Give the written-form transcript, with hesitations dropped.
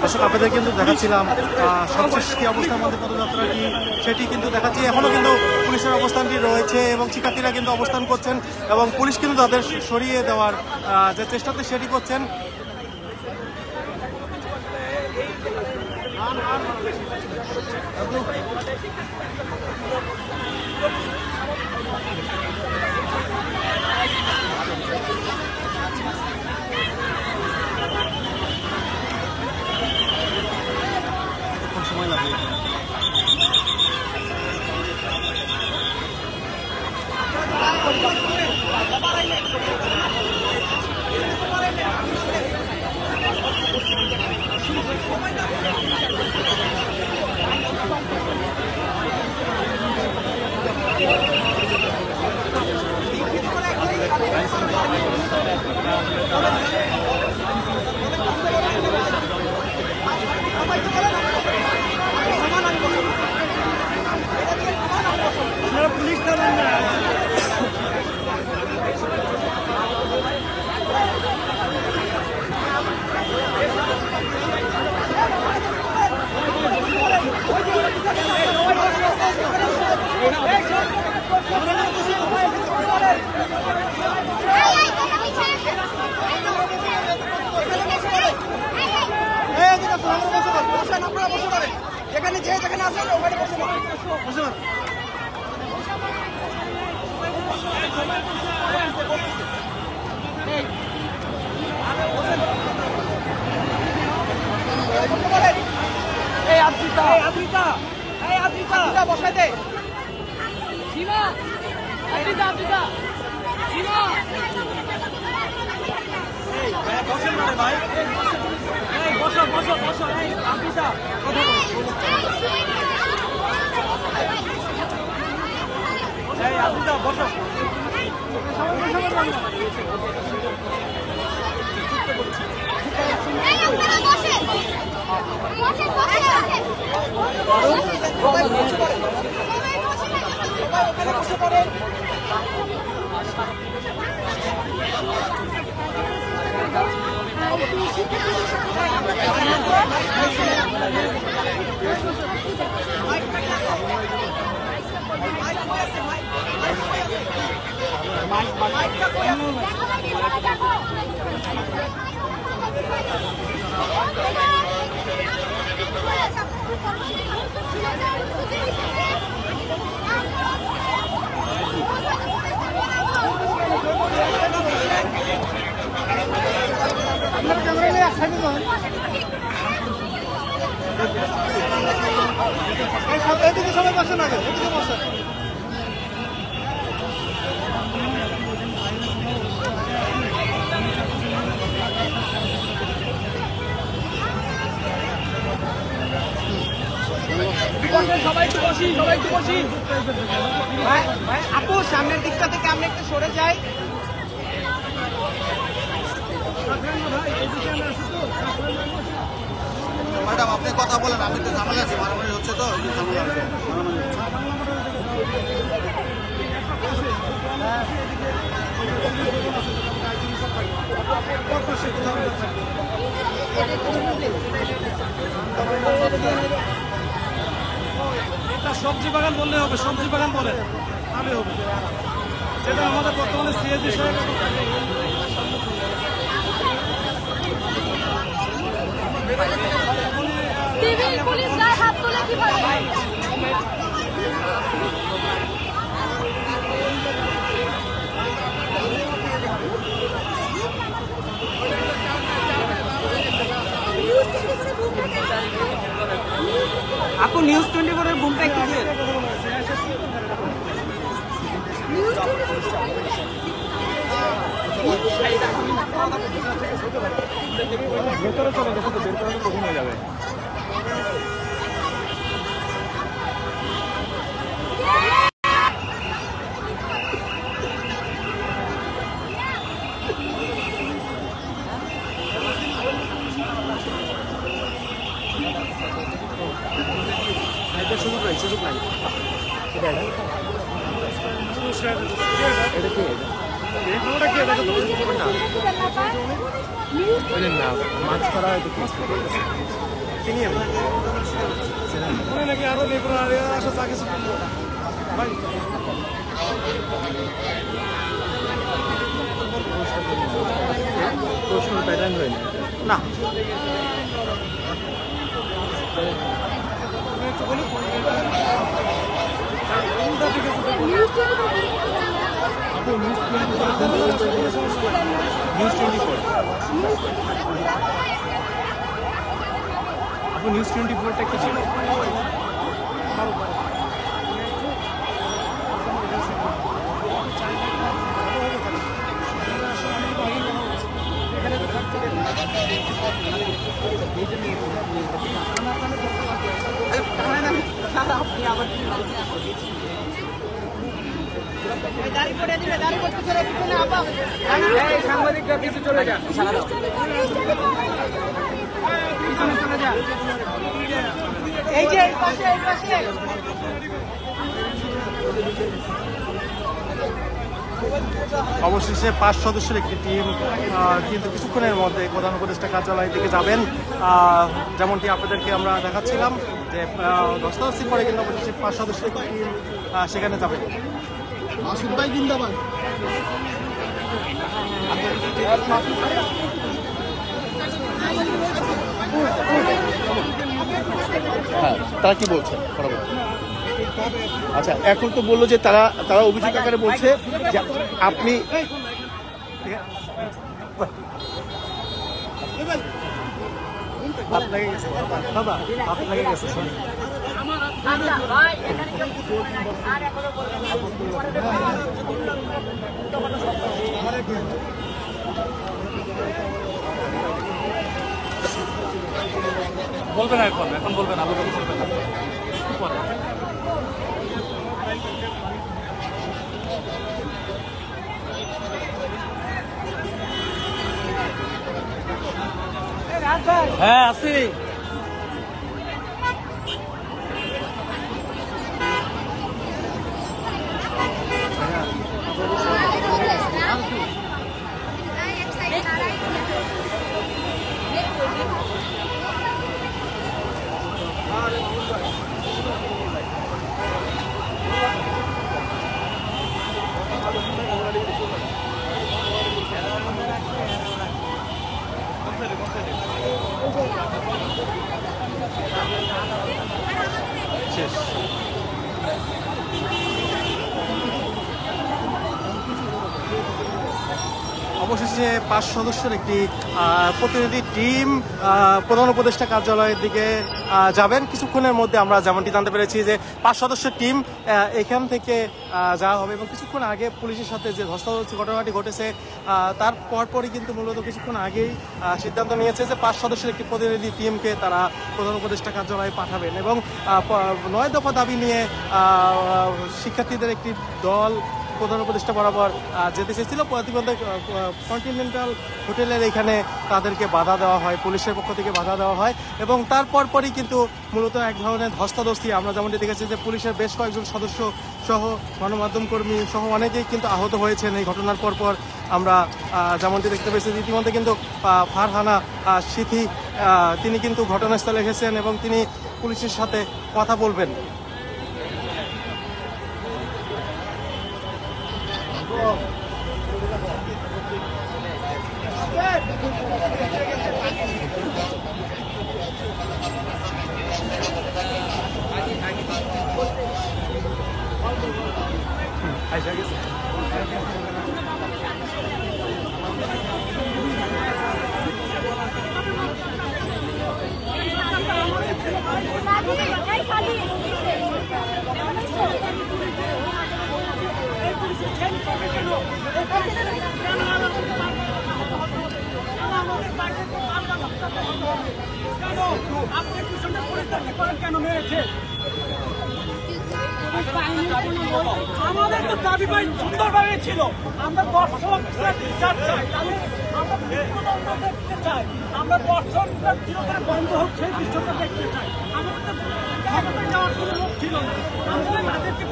দর্শক আপনাদের কিন্তু দেখাচ্ছিলাম সবশেষ কী অবস্থা আমাদের পদযাত্রাটি সেটি কিন্তু দেখাচ্ছি। এখনও কিন্তু পুলিশের অবস্থানটি রয়েছে এবং শিক্ষার্থীরা কিন্তু অবস্থান করছেন এবং পুলিশ কিন্তু তাদের সরিয়ে দেওয়ার যে চেষ্টাতে সেটি করছেন। সময় লাগবে। পুলিশ থামেন না। এখানে যে যেখানে আসেন ওখানে বসে বসাই দে বসেন না রে ভাই, বসো বসো বসো আফ্রিকা আফ্রিকা বসো। সবাই বসে না বসে সবাই একটু বসি, সবাই একটু বসি। আপু সামনের দিকটা থেকে আমরা একটু সরে যাই। ম্যাডাম আপনি কথা বলেন, আমি তো ঝামেলা আছি, মারামারি হচ্ছে তো সবজি বাগান বললে হবে, সবজি বাগান বলে আমি হবে, যেটা আমাদের বর্তমানে সিএসডি সাহেব হাত তোলে কিভাবে? আপু নিউজ 24-এর বুমটা একটু দিয়ে ভেতরে চলে গেছে তো বের করানো কঠিন হয়ে যাবে। সুযোগ নাই, সুযোগ নাই। এটা কি? না মাছ ধরা হয়তো চিনি আমি মনে নাকি আরো লেবুর আসা চা কিছু ভাই প্রশ্ন প্যাটার্ন হয় না একটু বলি কোনটা দিকে নিউজ 24 আপু নিউজ 24টা কি ছিল সাংবাদিকরা কিছু চলে যান এই যে অবশেষে 5 সদস্যের একটি টিম কিন্তু কিছুক্ষণের মধ্যে প্রধান উপদেষ্টা কার্যালয়ের দিকে যাবেন যেমনটি আপনাদেরকে আমরা দেখাচ্ছিলাম যে ধস্তাধস্তির পরে কিন্তু অবশেষে 5 সদস্যের একটি টিম সেখানে যাবেন হ্যাঁ তারা কি বলছে আচ্ছা এখন তো বললো যে তারা অভিযোগ আকারে বলছে যে আপনি হাত লেগে গেছে দাদা হাত লেগে গেছে বলবেন এখন বলবেন আবার বলবেন না পরে হ্যাঁ আছি শেষ অবশেষে 5 সদস্যের একটি প্রতিনিধি টিম প্রধান উপদেষ্টা কার্যালয়ের দিকে যাবেন কিছুক্ষণের মধ্যে। আমরা যেমনটি জানতে পেরেছি যে 5 সদস্যের টিম এখান থেকে যাওয়া হবে এবং কিছুক্ষণ আগে পুলিশের সাথে যে ধস্তাধস্তি ঘটনাটি ঘটেছে তার পরপরই কিন্তু মূলত কিছুক্ষণ আগেই সিদ্ধান্ত নিয়েছে যে 5 সদস্যের একটি প্রতিনিধি টিমকে তারা প্রধান উপদেষ্টা কার্যালয়ে পাঠাবেন এবং 9 দফা দাবি নিয়ে শিক্ষার্থীদের একটি দল প্রধান উপদেষ্টা বরাবর যেতে চেয়েছিল। প্রতিবন্ধক কন্টিনেন্টাল হোটেলের এখানে তাদেরকে বাধা দেওয়া হয়, পুলিশের পক্ষ থেকে বাধা দেওয়া হয় এবং তারপর পরই কিন্তু মূলত এক ধরনের ধস্তাধস্তি আমরা যেমনটি দেখেছি যে পুলিশের বেশ কয়েকজন সদস্য সহ গণমাধ্যম কর্মী সহ অনেকেই কিন্তু আহত হয়েছেন এই ঘটনার পরপর। আমরা যেমনটি দেখতে পেয়েছি ইতিমধ্যে কিন্তু ফারহানা সিথি তিনি কিন্তু ঘটনাস্থলে এসেছেন এবং তিনি পুলিশের সাথে কথা বলবেন। আমাদের তো দাবি পাই সুন্দরভাবে ছিল, আমরা দর্শক চাই, আমরা দর্শকটা চিরতরে বন্ধ হোক সেই দৃশ্যটা দেখতে চাই। আমাদের তো যাওয়ার কোনো লোক ছিল না, আমাদের তাদেরকে